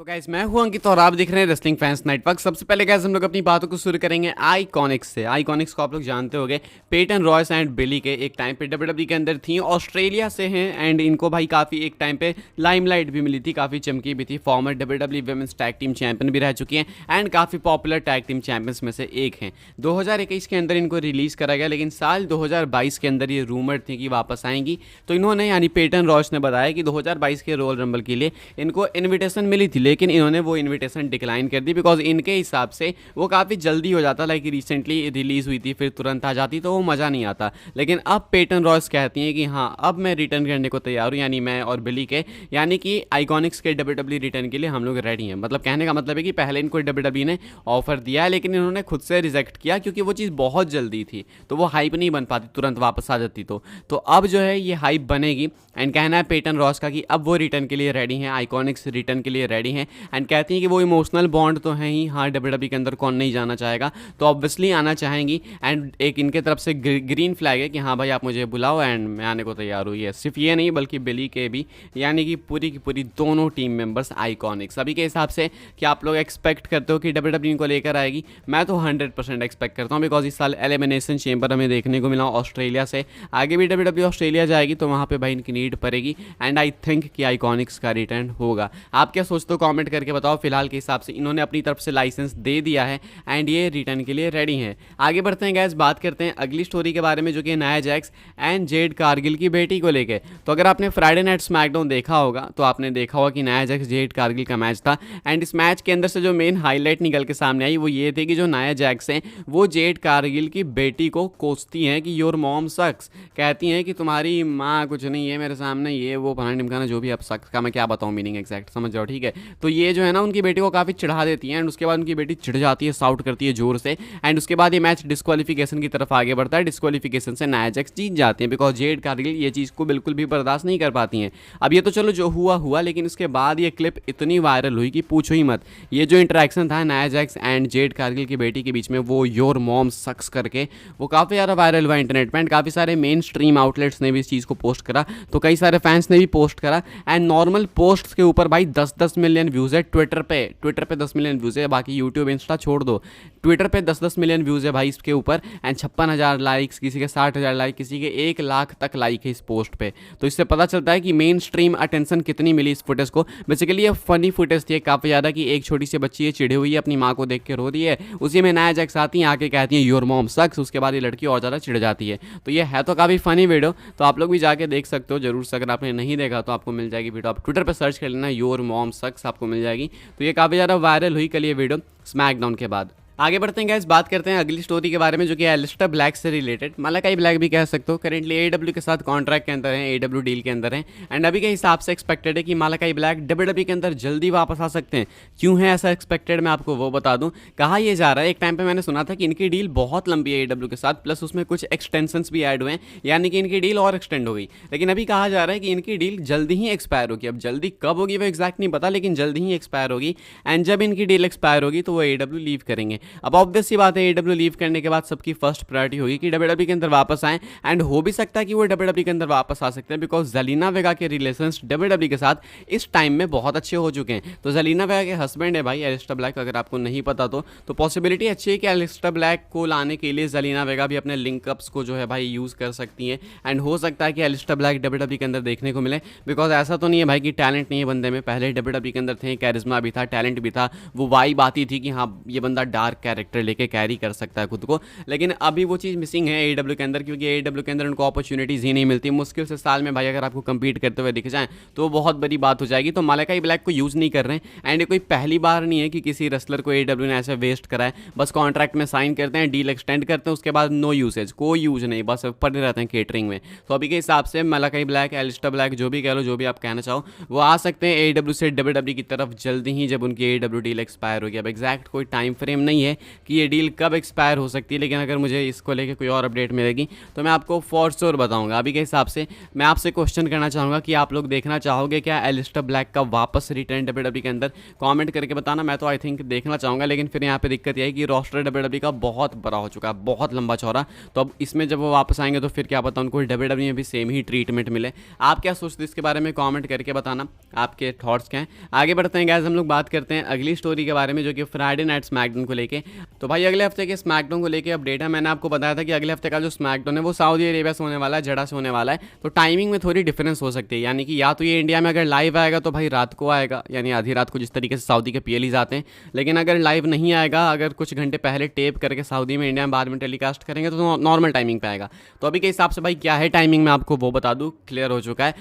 तो गाइस मैं हूं अंकित और आप देख रहे हैं रेसलिंग फैंस नेटवर्क। सबसे पहले गाइस हम लोग अपनी बातों को शुरू करेंगे आइकॉनिक्स से। आइकॉनिक्स को आप लोग जानते होंगे, पेटन रॉयस एंड बिली के एक टाइम पे डब्ल्यूडब्ल्यूई के अंदर थी, ऑस्ट्रेलिया से हैं एंड इनको भाई काफ़ी एक टाइम पे लाइमलाइट भी मिली थी, काफ़ी चमकी भी थी। Former WWE women's tag team champion भी रह चुकी हैं एंड काफ़ी पॉपुलर टैग टीम चैंपियंस में से एक हैं। 2021 के अंदर इनको रिलीज़ करा गया, लेकिन साल 2022 के अंदर ये रूमर थी कि वापस आएंगी। तो इन्होंने यानी पेटन रॉयस ने बताया कि 2022 के रॉयल रंबल के लिए इनको इन्विटेशन मिली थी, लेकिन इन्होंने वो इन्विटेशन डिक्लाइन कर दी बिकॉज इनके हिसाब से वो काफ़ी जल्दी हो जाता, लाइक रिसेंटली रिलीज़ हुई थी फिर तुरंत आ जाती तो वो मज़ा नहीं आता। लेकिन अब पेटन रॉयस कहती हैं कि हाँ अब मैं रिटर्न करने को तैयार हूँ, यानी मैं और बिली के, यानी कि आइकॉनिक्स के डब्ल्यूडब्ल्यूई रिटर्न के लिए हम लोग रेडी हैं। मतलब कहने का मतलब है कि पहले इनको डब्ल्यूडब्ल्यूई ने ऑफर दिया है, लेकिन इन्होंने खुद से रिजेक्ट किया क्योंकि वो चीज़ बहुत जल्दी थी, तो वो हाइप नहीं बन पाती, तुरंत वापस आ जाती। तो अब जो है ये हाइप बनेगी एंड कहना है पेटन रॉयस का कि अब वो रिटर्न के लिए रेडी हैं, आइकॉनिक्स रिटर्न के लिए रेडी हैं एंड कहती हैं कि वो इमोशनल बॉन्ड तो है ही, हाँ डब्ल्यूडब्ल्यूई के अंदर कौन नहीं जाना चाहेगा, तो ऑब्वियसली आना चाहेंगी एंड एक इनके तरफ से ग्रीन फ्लैग है कि हाँ भाई आप मुझे बुलाओ एंड मैं आने को तैयार हुई है। सिर्फ ये नहीं बल्कि बिली के भी, यानी कि पूरी की पूरी दोनों टीम मेंबर्स आइकॉनिक्स। अभी के हिसाब से कि आप लोग एक्सपेक्ट करते हो कि डब्ल्यूडब्ल्यूई को लेकर आएगी, मैं तो 100% एक्सपेक्ट करता हूँ बिकॉज इस साल एलिमिनेशन चेंबर हमें देखने को मिला ऑस्ट्रेलिया से। आगे भी डब्ल्यूडब्ल्यूई ऑस्ट्रेलिया जाएगी तो वहाँ पे भाई इनकी नीड पड़ेगी एंड आई थिंक कि आइकॉनिक्स का रिटर्न होगा। आप क्या सोचते हो कमेंट करके बताओ। फिलहाल के हिसाब से इन्होंने अपनी तरफ से लाइसेंस दे दिया है एंड ये रिटर्न के लिए रेडी हैं। आगे बढ़ते हैं गैस, बात करते हैं अगली स्टोरी के बारे में जो कि Nia Jax and Jade Cargill की बेटी को लेकर। तो अगर आपने फ्राइडे नाइट स्मैकडाउन देखा होगा तो आपने देखा होगा कि नाया जैक्स जेड कारगिल का मैच था एंड इस मैच के अंदर से जो मेन हाईलाइट निकल के सामने आई वो ये थी कि जो नाया जैक्स हैं वो जेड कारगिल की बेटी को कोसती हैं कि योर मॉम सक्स, कहती हैं कि तुम्हारी माँ कुछ नहीं है मेरे सामने, ये वो फलाना ढिमकाना जो भी, अब सक्स का मैं क्या बताऊँ मीनिंग एग्जैक्ट समझ जाओ, ठीक है। तो ये जो है ना उनकी बेटी को काफ़ी चिढ़ा देती है एंड उसके बाद उनकी बेटी चिढ़ जाती है, साउट करती है जोर से एंड उसके बाद ये मैच डिस्क्वालिफिकेशन की तरफ आगे बढ़ता है। डिस्क्वालिफिकेशन से नाया जैक्स जीत जाते हैं बिकॉज जेड कारगिल ये चीज़ को बिल्कुल भी बर्दाश्त नहीं कर पाती हैं। अब ये तो चलो जो हुआ हुआ, लेकिन उसके बाद ये क्लिप इतनी वायरल हुई कि पूछो ही मत। ये जो इंटरेक्शन था Nia Jax and Jade Cargill की बेटी के बीच में, वो योर मॉम सक्स करके, वो काफ़ी ज़्यादा वायरल हुआ इंटरनेट पर एंड काफ़ी सारे मेन स्ट्रीम आउटलेट्स ने भी इस चीज़ को पोस्ट करा, तो कई सारे फैंस ने भी पोस्ट करा एंड नॉर्मल पोस्ट के ऊपर भाई 10-10 मिलियन व्यूज़ है। ट्विटर पे 10 मिलियन व्यूज़ है, बाकी यूट्यूब इंस्टा छोड़ दो, ट्विटर पे 10-10 मिलियन व्यूज़ है भाई इसके ऊपर एंड 56,000 लाइक्स, किसी के 60,000 लाइक, किसी के 1 लाख तक लाइक है इस पोस्ट पे। तो इससे पता चलता है कि मेन स्ट्रीम अटेंशन कितनी मिली इस फुटेज को। बेसिकली ये फनी फुटेज थी काफ़ी ज़्यादा कि एक छोटी सी बच्ची है चिढ़ी हुई है, अपनी माँ को देख के रो रही है, उसी में नाया जैक्स आती हैं आके कहती हैं योर मॉम सक्स, उसके बाद ये लड़की और ज़्यादा चिढ़ जाती है। तो ये है तो काफ़ी फनी वीडियो, तो आप लोग भी जाके देख सकते हो जरूर से। अगर आपने नहीं देखा तो आपको मिल जाएगी वीडियो, आप ट्विटर पर सर्च कर लेना योर मॉम सक्स, आपको मिल जाएगी। तो ये काफ़ी ज़्यादा वायरल हुई कल ये वीडियो स्मैकडाउन के बाद। आगे बढ़ते हैं गाइस, बात करते हैं अगली स्टोरी के बारे में जो कि एलिस्टर ब्लैक से रिलेटेड, मलाकाई ब्लैक भी कह सकते हो। करेंटली एडब्ल्यू के साथ कॉन्ट्रैक्ट के अंदर है, एडब्ल्यू डील के अंदर है एंड अभी के हिसाब से एक्सपेक्टेड है कि मलाकाई ब्लैक डब्ल्यूडब्ल्यूई के अंदर जल्दी वापस आ सकते हैं। क्यों है ऐसा एक्सपेक्टेड, मैं आपको वो बता दूं। कहा यह जा रहा है, एक टाइम पे मैंने सुना था कि इनकी डील बहुत लंबी है एडब्ल्यू के साथ, प्लस उसमें कुछ एक्सटेंशंस भी ऐड हुए हैं, यानी कि इनकी डील और एक्सटेंड हो गई। लेकिन अभी कहा जा रहा है कि इनकी डील जल्दी ही एक्सपायर होगी। अब जल्दी कब होगी वो एग्जैक्ट नहीं पता, लेकिन जल्दी ही एक्सपायर होगी एंड जब इनकी डील एक्सपायर होगी तो वो एडब्ल्यू लीव करेंगे। अब ऑब्वियस सी एडब्ल्यू लीव करने के बाद सबकी फर्स्ट प्रायोरिटी होगी कि डब्ल्यूडब्ल्यूई के अंदर वापस आए एंड हो भी सकता है कि वो डब्ल्यूडब्ल्यूई के अंदर वापस आ सकते हैं बिकॉज ज़लीना वेगा के रिलेशंस डब्ल्यूडब्ल्यूई के साथ इस टाइम में बहुत अच्छे हो चुके हैं। तो ज़लीना वेगा के हस्बैंड है भाई एलिस्टर ब्लैक, अगर आपको नहीं पता तो पॉसिबिलिटी अच्छी है कि एलिस्टर ब्लैक को लाने के लिए ज़लीना वेगा भी अपने लिंकअप्स को जो है भाई यूज़ कर सकती हैं एंड हो सकता है कि एलिस्टर ब्लैक डब्ल्यूडब्ल्यूई के अंदर देखने को मिले बिकॉज ऐसा तो नहीं है भाई कि टैलेंट नहीं है बंदे में, पहले डब्ल्यूडब्ल्यूई के अंदर थे, कैरिज्मा भी था, टैलेंट भी था, वो वाइब आती थी कि हाँ ये बंदा डार्क कैरेक्टर लेके कैरी कर सकता है खुद को। लेकिन अभी वो चीज़ मिसिंग है एडब्ल्यू के अंदर, क्योंकि एडब्ल्यू के अंदर उनको अपॉर्चुनिटीज़ ही नहीं मिलती। मुश्किल से साल में भाई अगर आपको कंपीट करते हुए दिख जाएं तो बहुत बड़ी बात हो जाएगी। तो मलाकाई ब्लैक को यूज़ नहीं कर रहे हैं एंड ये कोई पहली बार नहीं है कि किसी रेसलर को एडब्ल्यू ने ऐसे वेस्ट करा है। बस कॉन्ट्रैक्ट में साइन करते हैं, डील एक्सटेंड करते हैं, उसके बाद नो यूसेज, कोई यूज नहीं, बस पड़े रहते हैं केटरिंग में। तो अभी के हिसाब से मलाकाई ब्लैक, एलिस्टर ब्लैक, जो भी कह लो, जो भी आप कहना चाहो, वो आ सकते हैं एडब्ल्यू से डब्ल्यूडब्ल्यूई की तरफ जल्दी ही जब उनकी एडब्ल्यू डील एक्सपायर होगी। अब एग्जैक्ट कोई टाइम फ्रेम नहीं नहीं है कि ये डील कब एक्सपायर हो सकती है, लेकिन अगर मुझे इसको लेके कोई और अपडेट मिलेगी तो मैं आपको फॉर श्योर बताऊंगा। अभी के हिसाब से मैं आपसे क्वेश्चन करना चाहूँगा कि आप लोग देखना चाहोगे क्या एलिस्टर ब्लैक का वापस रिटर्न डब्ल्यूडब्ल्यूई के अंदर? कमेंट करके बताना। मैं तो आई थिंक देखना चाहूँगा, लेकिन फिर यहाँ पे दिक्कत यह है कि रोस्टर डब्ल्यूडब्ल्यूई का बहुत बड़ा हो चुका है, बहुत लंबा चौड़ा। तो अब इसमें जब वो वापस आएंगे तो फिर क्या पता उनको डब्ल्यूडब्ल्यूई में भी सेम ही ट्रीटमेंट मिले। आप क्या सोचते हैं इसके बारे में? कमेंट करके बताना आपके थॉट्स क्या हैं। आगे बढ़ते हैं गाइस, हम लोग बात करते हैं अगली स्टोरी के बारे में, जो कि फ्राइडे नाइट स्मैकडाउन को लेके। तो भाई अगले हफ्ते के स्मैकडाउन को लेके अपडेट है। मैंने आपको बताया था कि अगले हफ्ते का जो स्मैकडाउन है वो सऊदी अरेबिया से होने वाला है, जड़ा से होने वाला है। तो टाइमिंग में थोड़ी डिफरेंस हो सकती है, यानी कि या तो ये इंडिया में अगर लाइव आएगा तो भाई रात को आएगा, यानी आधी रात को, जिस तरीके से सऊदी के पीएलईज आते हैं। लेकिन अगर लाइव नहीं आएगा, अगर कुछ घंटे पहले टेप करके सऊदी में इंडिया में बाद में टेलीकास्ट करेंगे तो नॉर्मल टाइमिंग पे आएगा। तो अभी के हिसाब से भाई क्या है टाइमिंग में आपको वो बता दूँ, क्लियर हो चुका है।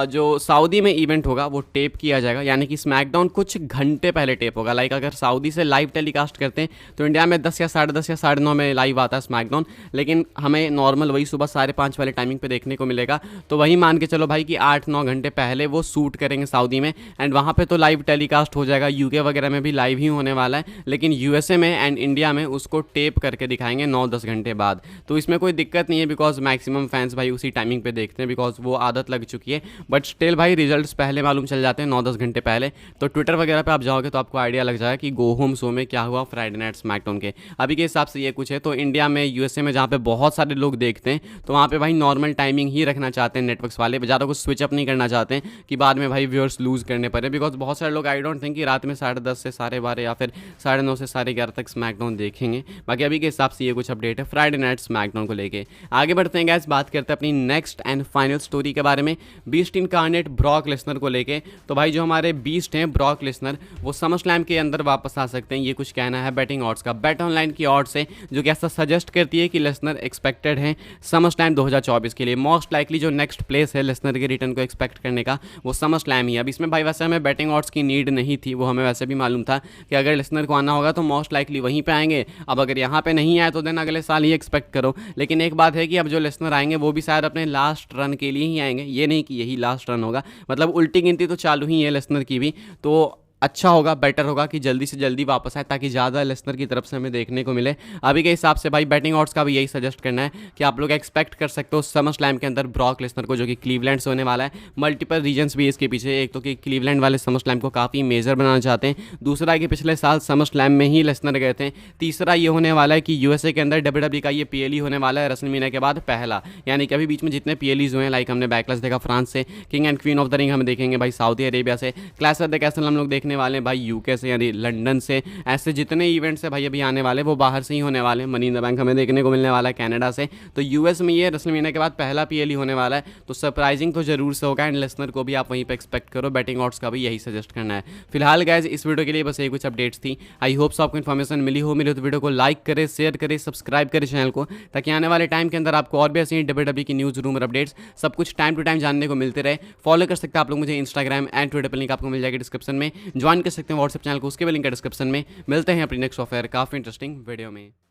जो सऊदी में इवेंट होगा वो टेप किया जाएगा, यानी कि स्मैकडाउन कुछ घंटे पहले टेप होगा। लाइक अगर सऊदी से लाइव टेलीकास्ट करते हैं तो इंडिया में 10 या 10:30 या 9:30 में लाइव आता है स्मैकडाउन, लेकिन हमें नॉर्मल वही सुबह 5:30 वाले टाइमिंग पे देखने को मिलेगा। तो वही मान के चलो भाई कि 8-9 घंटे पहले वो शूट करेंगे सऊदी में, एंड वहाँ पे तो लाइव टेलीकास्ट हो जाएगा। यूके वगैरह में भी लाइव ही होने वाला है, लेकिन यूएसए में एंड इंडिया में उसको टेप करके दिखाएंगे 9-10 घंटे बाद। तो इसमें कोई दिक्कत नहीं है, बिकॉज मैक्सिमम फैंस भाई उसी टाइमिंग पे देखते हैं, बिकॉज वो आदत लग चुकी है। बट स्टिल भाई रिजल्ट्स पहले मालूम चल जाते हैं 9-10 घंटे पहले। तो ट्विटर वगैरह पे आप जाओगे तो आपको आइडिया लग जाएगा कि गो होम शो में क्या हुआ फ्राइडे नाइट स्मैकडाउन के। अभी के हिसाब से ये कुछ है। तो इंडिया में, यूएसए में जहाँ पे बहुत सारे लोग देखते हैं, तो वहाँ पे भाई नॉर्मल टाइमिंग ही रखना चाहते हैं नेटवर्क्स वाले, ज़्यादा कुछ स्विच अप नहीं करना चाहते हैं कि बाद में भाई व्यूअर्स लूज़ करने पड़े। बिकॉज बहुत सारे लोग आई डोंट थिंक कि रात में 10:30 से 12:30 या फिर 9:30 से 11:30 तक स्मैकडाउन देखेंगे। बाकी अभी के हिसाब से ये कुछ अपडेट है फ्राइडे नाइट स्मैकडाउन को लेके। आगे बढ़ते हैं गाइस, बात करते हैं अपनी नेक्स्ट एंड फाइनल स्टोरी के बारे में, बीस्ट इनकार्नेट ब्रॉक लेसनर को लेके। तो भाई जो हमारे बीस्ट हैं ब्रॉक लेसनर, वो समर स्लैम के अंदर वापस आ सकते हैं, ये कुछ कहना है बैटिंग ऑड्स का। बैट ऑनलाइन की ऑड्स है जो कि ऐसा सजेस्ट करती है कि लेसनर एक्सपेक्टेड है समर स्लैम 2024 के लिए। मोस्ट लाइकली जो नेक्स्ट प्लेस है लेसनर के रिटर्न को एक्सपेक्ट करने का वो समर स्लैम ही है। अब इसमें भाई वैसे हमें बैटिंग ऑड्स की नीड नहीं थी, वो हमें वैसे भी मालूम था कि अगर लेसनर को आना होगा तो मोस्ट लाइकली वहीं पे आएंगे। अब अगर यहाँ पे नहीं आए तो देन अगले साल ही एक्सपेक्ट करो। लेकिन एक बात है कि अब जो लेसनर आएंगे वो भी शायद अपने लास्ट रन के लिए ही आएंगे, ये नहीं कि यही लास्ट रन होगा। मतलब उल्टी गिनती तो चालू ही है लेसनर की भी। तो अच्छा होगा, बेटर होगा कि जल्दी से जल्दी वापस आए, ताकि ज़्यादा लेसनर की तरफ से हमें देखने को मिले। अभी के हिसाब से भाई बैटिंग ऑड्स का भी यही सजेस्ट करना है कि आप लोग एक्सपेक्ट कर सकते हो समर स्लैम के अंदर ब्रॉक लेसनर को, जो कि क्लीवलैंड से होने वाला है। मल्टीपल रीजन्स भी इसके पीछे, एक तो कि क्लीवलैंड वाले समर स्लैम को काफ़ी मेजर बनाना चाहते हैं, दूसरा कि पिछले साल समर स्लैम में ही लेसनर गए थे, तीसरा ये होने वाला है कि यूएसए के अंदर डब्ल्यूडब्ल्यूई का ये पीएलई होने वाला है रेसलमेनिया के बाद पहला। यानी कि अभी बीच में जितने पीएलईज हुए हैं, लाइक हमने बैकलैश देखा फ्रांस से, king and queen of the ring हम देखेंगे भाई सऊदी अरेबिया से, क्लैश ऑफ द कैसल हम लोग देखने वाले हैं भाई यूके से, यानी लंदन से। ऐसे जितने इवेंट्स है भाई अभी आने वाले वो बाहर से ही होने वाले हैं। मनी इन द बैंक हमें देखने को मिलने वाला है कनाडा से। तो यूएस में ये रेसलमेनिया के बाद पहला पीएलई होने वाला है, तो सरप्राइजिंग तो जरूर से होगा। एंड लेसनर को भी आप वहीं पे एक्सपेक्ट करो। बैटिंग ऑड्स का भी यही सजेस्ट करना है। फिलहाल गाइज इस वीडियो के लिए बस यही कुछ अपडेट्स थी। आई होप सो आपको इन्फॉर्मेशन मिली हो। मेरे तो वीडियो को लाइक करें, शेयर करें, सब्सक्राइब करें चैनल को, ताकि आने वाले टाइम के अंदर आपको और भी ऐसी डब्ल्यूडब्ल्यूई की न्यूज़, रूमर, अपडेट्स सब कुछ टाइम टू टाइम जानने को मिलते रहे। फॉलो कर सकते हैं आप लोग मुझे इंस्टाग्राम एंड ट्विटर पर, लिंक आपको मिल जाएगी डिस्क्रिप्शन में। ज्वाइन कर सकते हैं व्हाट्सएप चैनल को, उसके भी लिंक है डिस्क्रिप्शन में। मिलते हैं अपनी नेक्स्ट ऑफर काफ़ी इंटरेस्टिंग वीडियो में।